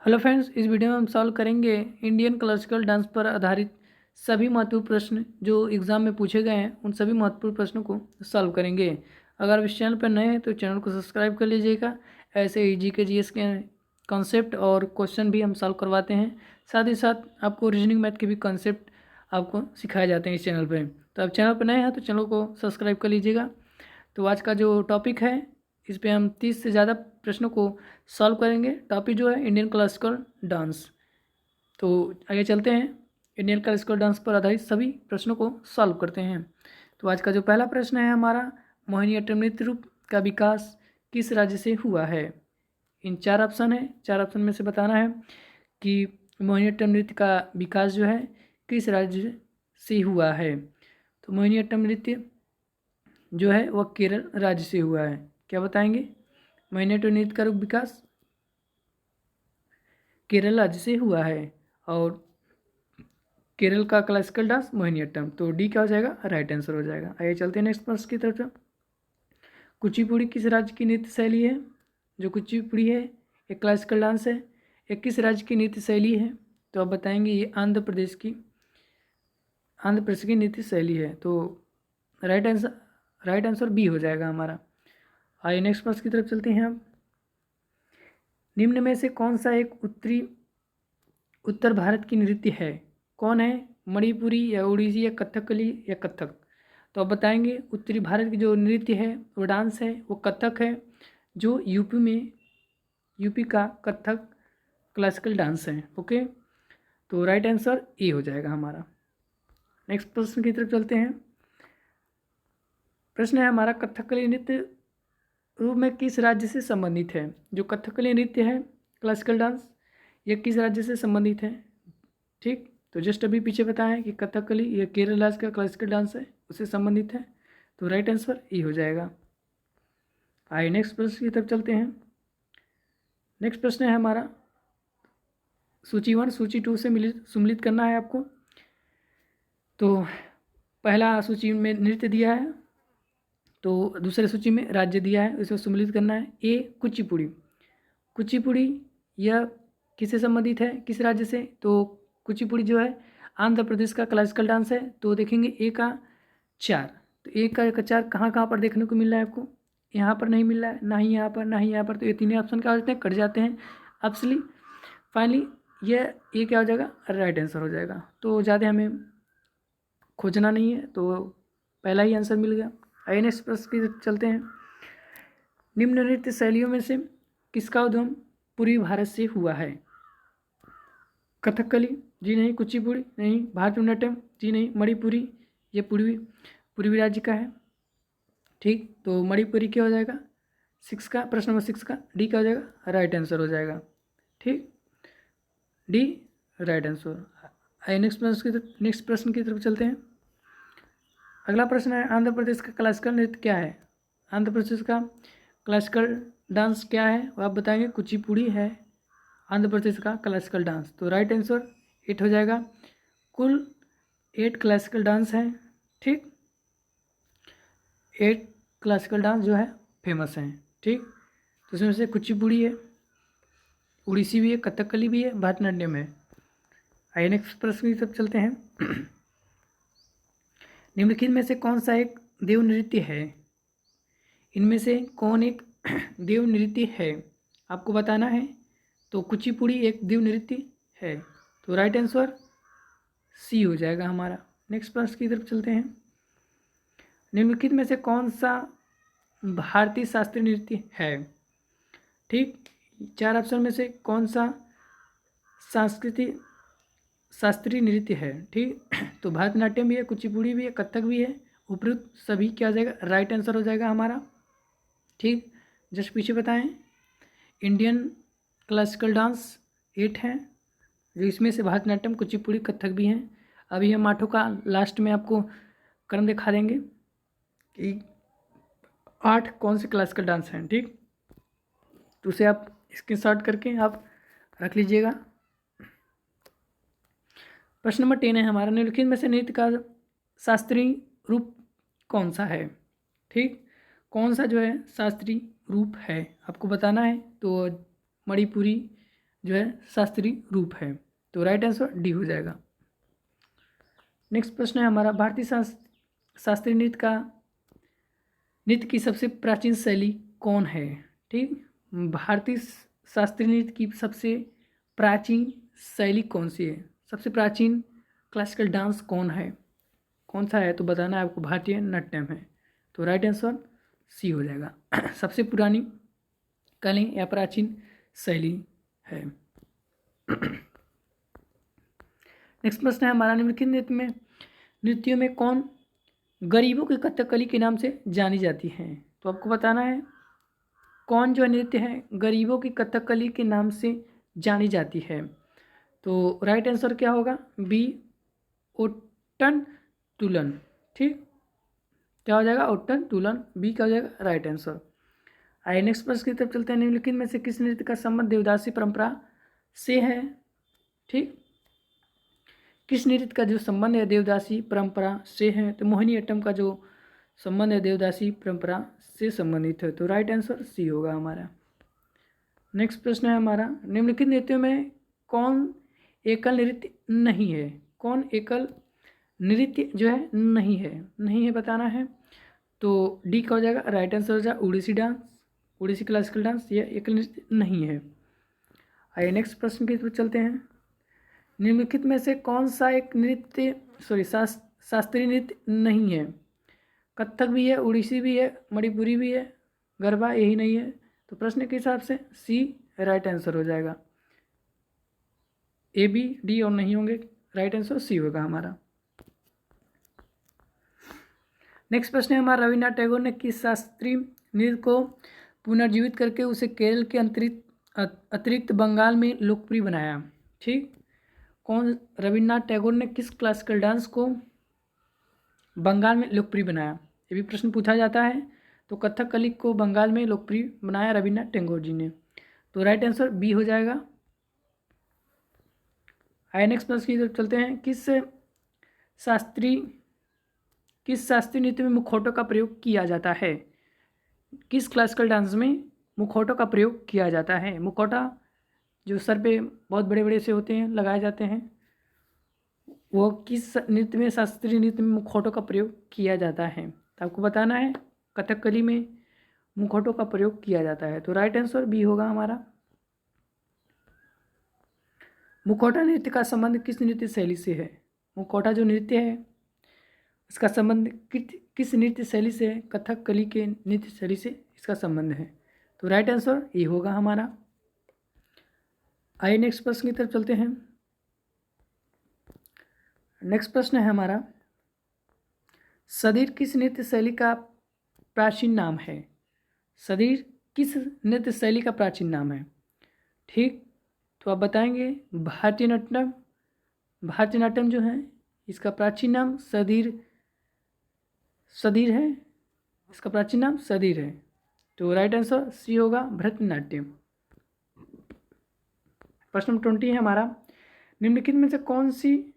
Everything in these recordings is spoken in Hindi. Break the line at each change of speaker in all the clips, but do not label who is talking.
हेलो फ्रेंड्स, इस वीडियो में हम सॉल्व करेंगे इंडियन क्लासिकल डांस पर आधारित सभी महत्वपूर्ण प्रश्न जो एग्जाम में पूछे गए हैं। उन सभी महत्वपूर्ण प्रश्नों को सॉल्व करेंगे। अगर आप इस चैनल पर नए हैं तो चैनल को सब्सक्राइब कर लीजिएगा। ऐसे ही जीके जीएस के कॉन्सेप्ट और क्वेश्चन भी हम सॉल्व करवाते हैं। साथ ही साथ आपको रीजनिंग मैथ के भी कॉन्सेप्ट आपको सिखाए जाते हैं इस चैनल पर। तो आप चैनल पर नए हैं तो चैनल को सब्सक्राइब कर लीजिएगा। तो आज का जो टॉपिक है इस पे हम 30 से ज़्यादा प्रश्नों को सॉल्व करेंगे। टॉपिक जो है इंडियन क्लासिकल डांस। तो आगे चलते हैं, इंडियन क्लासिकल डांस पर आधारित सभी प्रश्नों को सॉल्व करते हैं। तो आज का जो पहला प्रश्न है हमारा, मोहिनीअट्टम नृत्य रूप का विकास किस राज्य से हुआ है। इन चार ऑप्शन है, चार ऑप्शन में से बताना है कि मोहिनीअट्टम नृत्य का विकास जो है किस राज्य से हुआ है। तो मोहिनीअट्टम नृत्य जो है वह केरल राज्य से हुआ है। क्या बताएंगे? मोहिनीअट्टम नृत्य का विकास केरल राज्य से हुआ है और केरल का क्लासिकल डांस मोहिनीअट्टम। तो डी क्या हो जाएगा? राइट आंसर हो जाएगा। आइए चलते हैं नेक्स्ट प्रश्न की तरफ। कुचिपुड़ी किस राज्य की नृत्य शैली है? जो कुचिपुड़ी है एक क्लासिकल डांस है, एक किस राज्य की नृत्य शैली है? तो आप बताएंगे ये आंध्र प्रदेश की नृत्य शैली है। तो राइट आंसर बी हो जाएगा हमारा। आइए नेक्स्ट प्रश्न की तरफ चलते हैं। हम निम्न में से कौन सा एक उत्तर भारत की नृत्य है? कौन है? मणिपुरी या उड़ीसी या कथकली या कथक? तो आप बताएंगे उत्तरी भारत की जो नृत्य है वो डांस है वो कथक है, जो यूपी का कथक क्लासिकल डांस है। ओके, तो राइट आंसर ए हो जाएगा हमारा। नेक्स्ट प्रश्न की तरफ चलते हैं। प्रश्न है हमारा, कथकली नृत्य रूप में किस राज्य से संबंधित है? जो कथकली नृत्य है क्लासिकल डांस, ये किस राज्य से संबंधित है? ठीक, तो जस्ट अभी पीछे बताया कि कथकली ये केरल राज्य का क्लासिकल डांस है, उससे संबंधित है। तो राइट आंसर ई हो जाएगा। आइए नेक्स्ट प्रश्न की तरफ चलते हैं। नेक्स्ट प्रश्न है हमारा, सूची 1 सूची 2 से सम्मिलित करना है आपको। तो पहला सूची में नृत्य दिया है, तो दूसरे सूची में राज्य दिया है, इसको सम्मिलित करना है। ए कुचिपुड़ी, कुचिपुड़ी यह किससे संबंधित है, किस राज्य से? तो कुचिपुड़ी जो है आंध्र प्रदेश का क्लासिकल डांस है। तो देखेंगे ए का 4, तो ए का 4 कहाँ कहाँ पर देखने को मिल रहा है आपको? यहाँ पर नहीं मिल रहा है, ना ही यहाँ पर, ना ही यहाँ पर। तो ये तीनों ऑप्शन क्या हो जाते हैं? कट जाते हैं ऑब्वियसली। फाइनली ये क्या हो जाएगा? राइट आंसर हो जाएगा। तो ज़्यादा हमें खोजना नहीं है, तो पहला ही आंसर मिल गया। आइए नेक्स्ट प्रश्न की तरफ चलते हैं। निम्न नृत्य शैलियों में से किसका उद्गम पूर्वी भारत से हुआ है? कथकली जी नहीं, कुचिपुड़ी नहीं, भारतनाट्यम जी नहीं, मणिपुरी ये पूर्वी राज्य का है। ठीक, तो मणिपुरी क्या हो जाएगा? 6 का, प्रश्न नंबर 6 का डी क्या हो जाएगा? राइट आंसर हो जाएगा। ठीक, डी राइट आंसर। आइए नेक्स्ट प्रश्न की तरफ चलते हैं। अगला प्रश्न है, आंध्र प्रदेश का क्लासिकल नृत्य क्या है? आंध्र प्रदेश का क्लासिकल डांस क्या है वो आप बताएंगे। कुचिपुड़ी है आंध्र प्रदेश का क्लासिकल डांस। तो राइट आंसर 8 हो जाएगा। कुल 8 क्लासिकल डांस हैं। ठीक, 8 क्लासिकल डांस जो है फेमस हैं। ठीक, तो उसमें से कुचिपुड़ी है, उड़ीसी भी है, कथकली भी है, भरतनाट्यम है। आइए नेक्स्ट प्रश्न की तरफ चलते हैं। निम्नलिखित में से कौन सा एक देव नृत्य है? इनमें से कौन एक देव नृत्य है आपको बताना है। तो कुचिपुड़ी एक देव नृत्य है। तो राइट आंसर सी हो जाएगा हमारा। नेक्स्ट प्रश्न की तरफ चलते हैं। निम्नलिखित में से कौन सा भारतीय शास्त्रीय नृत्य है? ठीक, 4 ऑप्शन में से कौन सा सांस्कृतिक शास्त्रीय नृत्य है? ठीक, तो भरतनाट्यम भी है, कुचिपुड़ी भी है, कथक भी है। उपयुक्त सभी क्या हो जाएगा? राइट आंसर हो जाएगा हमारा। ठीक, जस्ट पीछे बताएं, इंडियन क्लासिकल डांस 8 हैं, जो इसमें से भरतनाट्यम, कुचिपुड़ी, कथक भी हैं। अभी हम 8 का लास्ट में आपको क्रम दिखा देंगे कि 8 कौन से क्लासिकल डांस हैं। ठीक, तो उसे आप स्क्रीनशॉट करके आप रख लीजिएगा। प्रश्न नंबर 10 है हमारा, निम्नलिखित में से नृत्य का शास्त्रीय रूप कौन सा है? ठीक, कौन सा जो है शास्त्रीय रूप है आपको बताना है। तो मणिपुरी जो है शास्त्रीय रूप है। तो राइट आंसर डी हो जाएगा। नेक्स्ट प्रश्न है हमारा, भारतीय शास्त्रीय नृत्य की सबसे प्राचीन शैली कौन है? ठीक, भारतीय शास्त्रीय नृत्य की सबसे प्राचीन शैली कौन सी है? सबसे प्राचीन क्लासिकल डांस कौन है, कौन सा है? तो बताना है आपको, भारतीय नाट्यम है। तो राइट आंसर सी हो जाएगा। सबसे पुरानी कला या प्राचीन शैली है। नेक्स्ट प्रश्न है हमारा, निम्नलिखित नृत्यों में कौन गरीबों की कथकली के नाम से जानी जाती है? तो आपको बताना है कौन जो नृत्य है गरीबों की कथकली के नाम से जानी जाती है। तो राइट आंसर क्या होगा? बी, ओट्टन तुलन। ठीक, क्या हो जाएगा? ओट्टन तुलन, बी क्या हो जाएगा? Right answer. आइए नेक्स्ट प्रश्न की तरफ चलते हैं। निम्नलिखित में से किस नृत्य का संबंध देवदासी परंपरा से है? ठीक, किस नृत्य का जो संबंध है देवदासी परंपरा से है? तो मोहिनीअट्टम का जो संबंध है देवदासी परंपरा से संबंधित है। तो राइट आंसर सी होगा हमारा। नेक्स्ट प्रश्न है हमारा, निम्नलिखित नृत्यों में कौन एकल नृत्य नहीं है? कौन एकल नृत्य जो है नहीं है? नहीं है बताना है। तो डी का हो जाएगा राइट आंसर हो जाएगा Odissi dance, Odissi classical dance, यह एकल नृत्य नहीं है। आइए नेक्स्ट प्रश्न की तरफ चलते हैं। निम्नलिखित में से कौन सा एक नृत्य शास्त्रीय नृत्य नहीं है? कथक भी है, उड़ीसी भी है, मणिपुरी भी है, गरबा यही नहीं है। तो प्रश्न के हिसाब से सी राइट आंसर हो जाएगा। ए, बी, डी और नहीं होंगे, राइट आंसर सी होगा हमारा। नेक्स्ट प्रश्न है हमारा, रविन्द्रनाथ टैगोर ने किस शास्त्रीय नृत्य को पुनर्जीवित करके उसे केरल के अतिरिक्त बंगाल में लोकप्रिय बनाया? ठीक, कौन रविन्द्रनाथ टैगोर ने किस क्लासिकल डांस को बंगाल में लोकप्रिय बनाया? ये भी प्रश्न पूछा जाता है। तो कथकली को बंगाल में लोकप्रिय बनाया रविन्द्रनाथ टैगोर जी ने। तो राइट आंसर बी हो जाएगा। आइए नेक्स्ट प्रश्न की तरफ चलते हैं। किस शास्त्रीय नृत्य में मुखौटों का प्रयोग किया जाता है? किस क्लासिकल डांस में मुखौटों का प्रयोग किया जाता है? मुखौटा जो सर पे बहुत बड़े बड़े से होते हैं, लगाए जाते हैं, वो किस नृत्य में, शास्त्रीय नृत्य में मुखौटों का प्रयोग किया जाता है? तो आपको बताना है कथकली में मुखौटों का प्रयोग किया जाता है। तो राइट आंसर बी होगा हमारा। मुखौटा नृत्य का संबंध किस नृत्य शैली से है? मुखौटा जो नृत्य है इसका संबंध किस नृत्य शैली से है? कथकली के नृत्य शैली से इसका संबंध है। तो राइट आंसर ये होगा हमारा। आइए नेक्स्ट प्रश्न की तरफ चलते हैं। नेक्स्ट प्रश्न है हमारा, सदीर किस नृत्य शैली का प्राचीन नाम है? सदीर किस नृत्य शैली का प्राचीन नाम है? ठीक, तो आप बताएंगे भारतीय नाट्यम। भारतीय नाट्यम जो है इसका प्राचीन नाम सदीर है, इसका प्राचीन नाम सदीर है। तो राइट आंसर सी होगा भरतनाट्यम। प्रश्न नंबर 20 है हमारा, निम्नलिखित में से कौन सी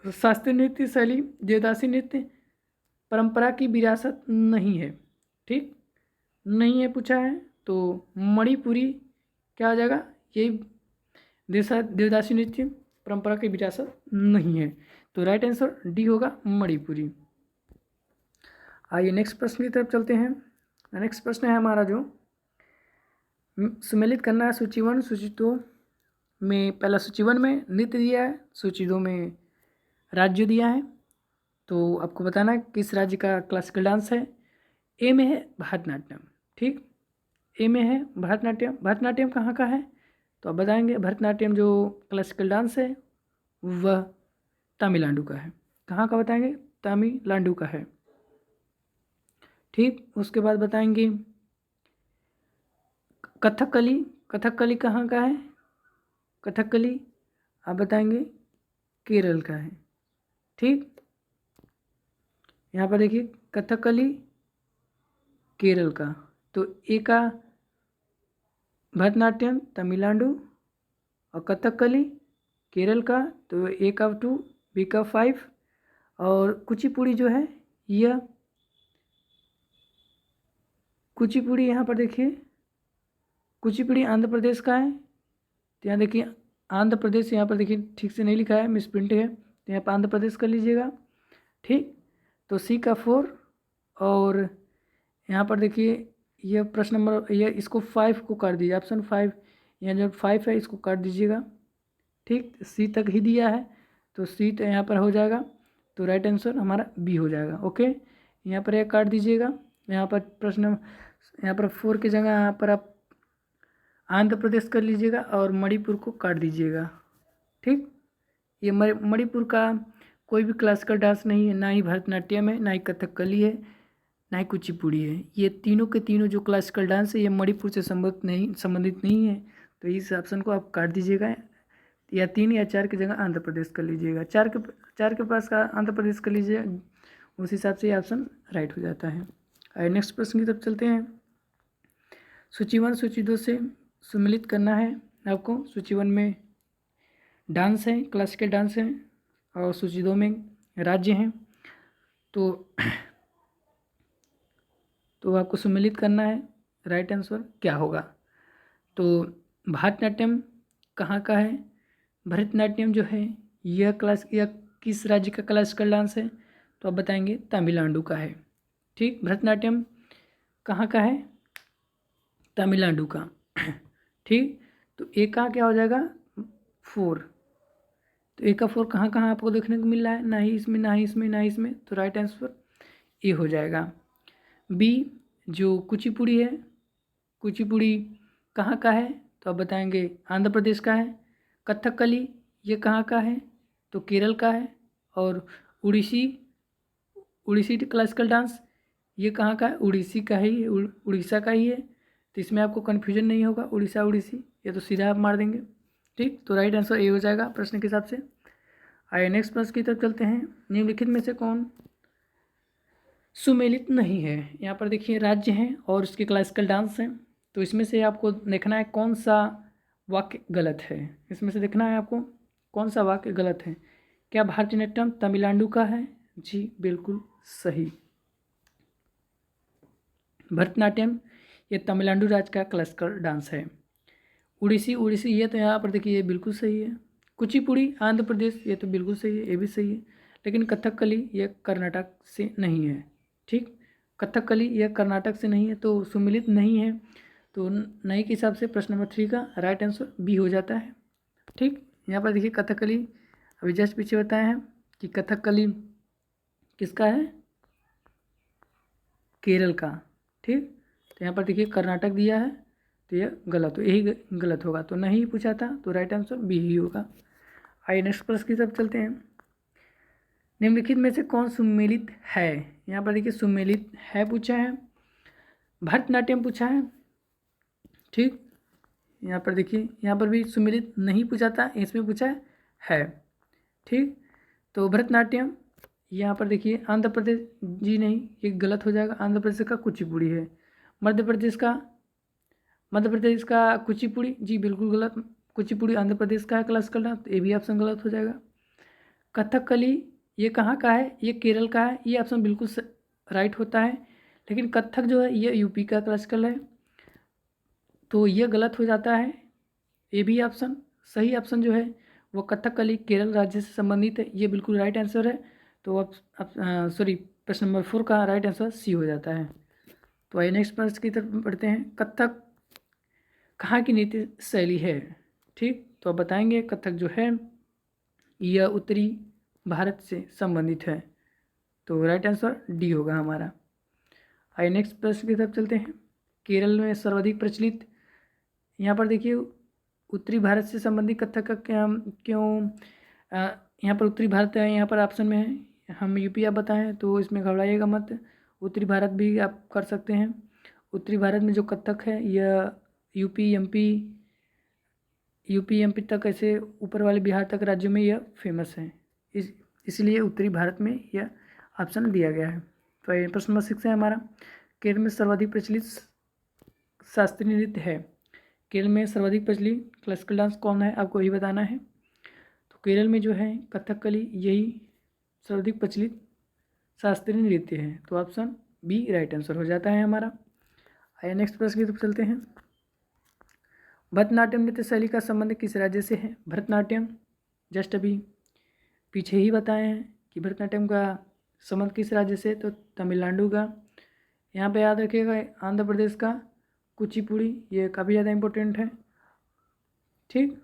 शास्त्रीय नृत्य शैली देवदासी नृत्य परंपरा की विरासत नहीं है? ठीक, नहीं है पूछा है। तो मणिपुरी क्या हो जाएगा? ये देवदासी नृत्य परंपरा की विरासत नहीं है। तो राइट आंसर डी होगा मणिपुरी। आइए नेक्स्ट प्रश्न की तरफ चलते हैं। नेक्स्ट प्रश्न है हमारा जो सम्मिलित करना है सूची 1 सूची 2 में। पहला सूची 1 में नृत्य दिया है, सूची 2 में राज्य दिया है। तो आपको बताना है किस राज्य का क्लासिकल डांस है। ए में है भरतनाट्यम। ठीक, ए में है भरतनाट्यम। भरतनाट्यम कहाँ का है? तो आप बताएंगे भरतनाट्यम जो क्लासिकल डांस है वह तमिलनाडु का है। कहाँ का बताएंगे? तमिलनाडु का है। ठीक, उसके बाद बताएंगे कथकली। कथकली कहाँ का है? कथकली आप बताएंगे केरल का है। ठीक, यहाँ पर देखिए कथकली केरल का। तो ए का भरतनाट्यम तमिलनाडु और कथकली केरल का। तो ए का 2, बी का 5 और कुचिपुड़ी जो है यह कुचिपुड़ी यहाँ पर देखिए कुचिपुड़ी आंध्र प्रदेश का है तो यहाँ देखिए आंध्र प्रदेश, यहाँ पर देखिए ठीक से नहीं लिखा है, मिस प्रिंट है, तो यहाँ पर आंध्र प्रदेश कर लीजिएगा। ठीक, तो सी का 4 और यहाँ पर देखिए यह प्रश्न नंबर, यह इसको 5 को काट दीजिए, ऑप्शन 5, यहाँ जो 5 है इसको काट दीजिएगा। ठीक, सी तक ही दिया है तो सी तो यहाँ पर हो जाएगा, तो राइट आंसर हमारा बी हो जाएगा। ओके, यहाँ पर एक काट दीजिएगा। यहाँ पर प्रश्न, यहाँ पर 4 की जगह यहाँ पर आप आंध्र प्रदेश कर लीजिएगा और मणिपुर को काट दीजिएगा। ठीक, ये मणिपुर का कोई भी क्लासिकल डांस नहीं है, ना ही भरतनाट्यम है, ना ही कथकली है, ना ही कुचिपुड़ी है। ये तीनों के तीनों जो क्लासिकल डांस है ये मणिपुर से संबंधित नहीं है। तो इस ऑप्शन को आप काट दीजिएगा, या 3 या 4 की जगह आंध्र प्रदेश कर लीजिएगा। 4 के पास का आंध्र प्रदेश कर लीजिए, उस हिसाब से ये ऑप्शन राइट हो जाता है। और नेक्स्ट प्रश्न की तरफ चलते हैं। सूची 1 सूची 2 से सम्मिलित करना है आपको। सूची 1 में डांस है, क्लासिकल डांस है, और सूची 2 में राज्य हैं। तो आपको सम्मिलित करना है, राइट आंसर क्या होगा। तो भरतनाट्यम कहाँ का है? भरतनाट्यम जो है यह किस राज्य का क्लासिकल डांस है? तो आप बताएंगे तमिलनाडु का है। ठीक, भरतनाट्यम कहाँ का है? तमिलनाडु का। ठीक, तो ए का क्या हो जाएगा? 4। तो ए का 4 कहाँ कहाँ आपको देखने को मिल रहा है? ना ही इसमें, ना ही इसमें, ना ही इसमें, तो राइट आंसर ए हो जाएगा। बी जो कुचिपुड़ी है, कुचिपुड़ी कहाँ का है? तो आप बताएंगे आंध्र प्रदेश का है। कथकली ये कहाँ का है? तो केरल का है। और उड़ीसी क्लासिकल डांस ये कहाँ का है? उड़ीसी का ही, उड़ीसा का ही है। तो इसमें आपको कन्फ्यूजन नहीं होगा, उड़ीसी, ये तो सीधा आप मार देंगे। ठीक, तो राइट आंसर ए हो जाएगा प्रश्न के हिसाब से। आइए नेक्स्ट प्रश्न की तरफ चलते हैं। निम्नलिखित में से कौन सुमेलित नहीं है? यहाँ पर देखिए राज्य हैं और उसके क्लासिकल डांस हैं, तो इसमें से आपको देखना है कौन सा वाक्य गलत है। इसमें से देखना है आपको कौन सा वाक्य गलत है। क्या भारतनाट्यम तमिलनाडु का है? जी बिल्कुल सही, भरतनाट्यम ये तमिलनाडु राज्य का क्लासिकल डांस है। उड़ीसी ये तो यहाँ पर देखिए ये बिल्कुल सही है। कुचिपुड़ी आंध्र प्रदेश ये तो बिल्कुल सही है, ये भी सही है। लेकिन कथकली ये कर्नाटक से नहीं है। ठीक, कथकली यह कर्नाटक से नहीं है, तो सुमिलित नहीं है। तो नहीं के हिसाब से प्रश्न नंबर 3 का राइट आंसर बी हो जाता है। ठीक, यहाँ पर देखिए कथकली अभी जस्ट पीछे बताए हैं कि कथकली किसका है? केरल का। ठीक, तो यहाँ पर देखिए कर्नाटक दिया है, तो यह गलत, तो यही गलत होगा, तो नहीं पूछा था, तो राइट आंसर बी ही होगा। आइए नेक्स्ट प्रश्न की तरफ चलते हैं। निम्नलिखित में से कौन सुमेलित है? यहाँ पर देखिए सुमेलित है पूछा है, भरतनाट्यम पूछा है। ठीक, यहाँ पर देखिए यहाँ पर भी सुमेलित नहीं पूछा था, इसमें पूछा है। ठीक, तो भरतनाट्यम यहाँ पर देखिए आंध्र प्रदेश, जी नहीं ये गलत हो जाएगा। आंध्र प्रदेश का कुचिपुड़ी है। मध्य प्रदेश का कुचिपुड़ी, जी बिल्कुल गलत। कुचिपुड़ी आंध्र प्रदेश का है क्लासिकल डांस, तो ये भी ऑप्शन गलत हो जाएगा। कथकली ये कहाँ का है? ये केरल का है, ये ऑप्शन बिल्कुल राइट होता है। लेकिन कथक जो है ये यूपी का क्लासिकल है, तो ये गलत हो जाता है। ये भी ऑप्शन, सही ऑप्शन जो है वो कथकली केरल राज्य से संबंधित है, ये बिल्कुल राइट आंसर है। तो अब प्रश्न नंबर 4 का राइट आंसर सी हो जाता है। तो आइए नेक्स्ट प्रश्न की तरफ बढ़ते हैं। कथक कहाँ की नृत्य शैली है? ठीक, तो आप बताएंगे कथक जो है यह उत्तरी भारत से संबंधित है, तो राइट आंसर डी होगा हमारा। आइए नेक्स्ट प्रश्न की तरफ चलते हैं। केरल में सर्वाधिक प्रचलित, यहाँ पर देखिए उत्तरी भारत से संबंधित कथक का क्यों यहाँ पर उत्तरी भारत है, यहाँ पर ऑप्शन में है। हम यूपी आप बताएं, तो इसमें घबराइएगा मत, उत्तरी भारत भी आप कर सकते हैं। उत्तरी भारत में जो कथक है यह यूपी एमपी तक, ऐसे ऊपर वाले बिहार तक राज्यों में यह फेमस है, इसलिए उत्तरी भारत में यह ऑप्शन दिया गया है। तो ये प्रश्न नंबर 6 है हमारा। केरल में सर्वाधिक प्रचलित शास्त्रीय नृत्य है। केरल में सर्वाधिक प्रचलित क्लासिकल डांस कौन है? आपको यही बताना है। तो केरल में जो है कथकली यही सर्वाधिक प्रचलित शास्त्रीय नृत्य है, तो ऑप्शन बी राइट आंसर हो जाता है हमारा। आइए नेक्स्ट प्रश्न की तरफ चलते हैं। भरतनाट्यम नृत्य शैली का संबंध किस राज्य से है? भरतनाट्यम जस्ट अभी पीछे ही बताए हैं कि भरतनाट्यम का संबंध किस राज्य से, तो तमिलनाडु का। यहाँ पे याद रखिएगा आंध्र प्रदेश का कुचिपुड़ी, ये काफ़ी ज़्यादा इम्पोर्टेंट है। ठीक,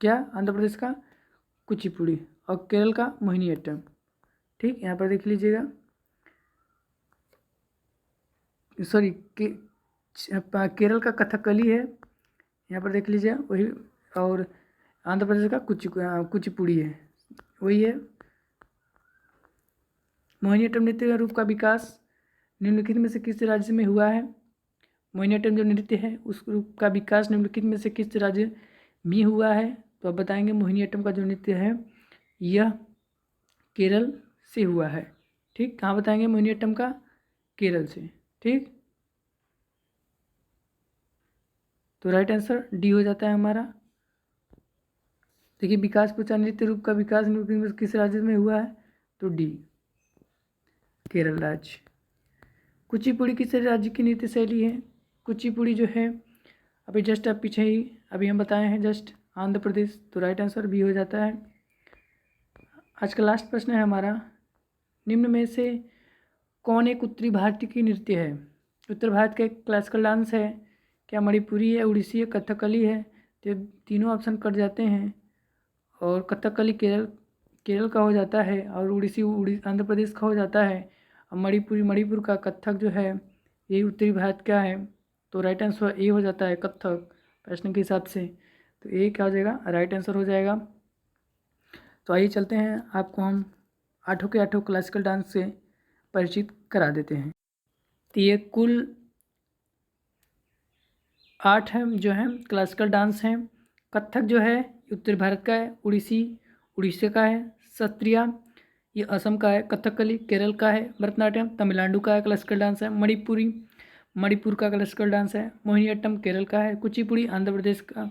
क्या? आंध्र प्रदेश का कुचिपुड़ी और केरल का मोहिनीअट्टम। ठीक, यहाँ पर देख लीजिएगा, सॉरी केरल का कथकली है, यहाँ पर देख लीजिए वही, और आंध्र प्रदेश का कुचिपुड़ी है, वही है। मोहिनीअट्टम नृत्य रूप का विकास निम्नलिखित में से किस राज्य में हुआ है? मोहिनीअट्टम जो नृत्य है उस रूप का विकास निम्नलिखित में से किस राज्य में हुआ है? तो आप बताएंगे मोहिनीअट्टम का जो नृत्य है यह केरल से हुआ है। ठीक, कहाँ बताएंगे मोहिनीअट्टम का? केरल से। ठीक, तो राइट आंसर डी हो जाता है हमारा। देखिए विकास पूछा, नृत्य रूप का विकास निम्नलिखित में किस राज्य में हुआ है? तो डी, केरल राज्य। कुचिपुड़ी किस राज्य की नृत्य शैली है? कुचिपुड़ी जो है अभी जस्ट आप पीछे ही अभी हम बताए हैं जस्ट आंध्र प्रदेश, तो राइट आंसर बी हो जाता है। आज का लास्ट प्रश्न है हमारा, निम्न में से कौन एक उत्तरी भारतीय की नृत्य है? उत्तर भारत का एक क्लासिकल डांस है, क्या मणिपुरी है, उड़ीसी है, कथकली है? तो तीनों ऑप्शन कट जाते हैं, और कथकली केरल का हो जाता है, और उड़ीसी आंध्र प्रदेश का हो जाता है, और मणिपुर का कथक जो है यही उत्तरी भारत का है। तो राइट आंसर ए हो जाता है कथक प्रश्न के हिसाब से, तो ए क्या हो जाएगा? राइट आंसर हो जाएगा। तो आइए चलते हैं, आपको हम 8 के 8 क्लासिकल डांस से परिचित करा देते हैं। तो ये कुल 8 है जो है क्लासिकल डांस हैं। कथक जो है उत्तर भारत का है, उड़ीसा का है, सत्रिया ये असम का है, कथकली केरल का है, भरतनाट्यम तमिलनाडु का है क्लासिकल डांस है, मणिपुर का क्लासिकल डांस है, मोहिनीअट्टम केरल का है, कुचिपुड़ी आंध्र प्रदेश का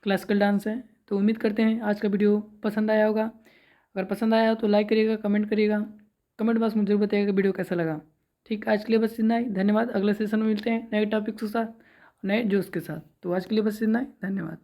क्लासिकल डांस है। तो उम्मीद करते हैं आज का वीडियो पसंद आया होगा। अगर पसंद आया हो तो लाइक करिएगा, कमेंट करिएगा, कमेंट बॉक्स में जरूर बताइएगा वीडियो कैसा लगा। ठीक, आज के लिए बस इतना ही, धन्यवाद। अगले सेशन में मिलते हैं नए टॉपिक के साथ, नए जोश के साथ। तो आज के लिए बस इतना ही, धन्यवाद।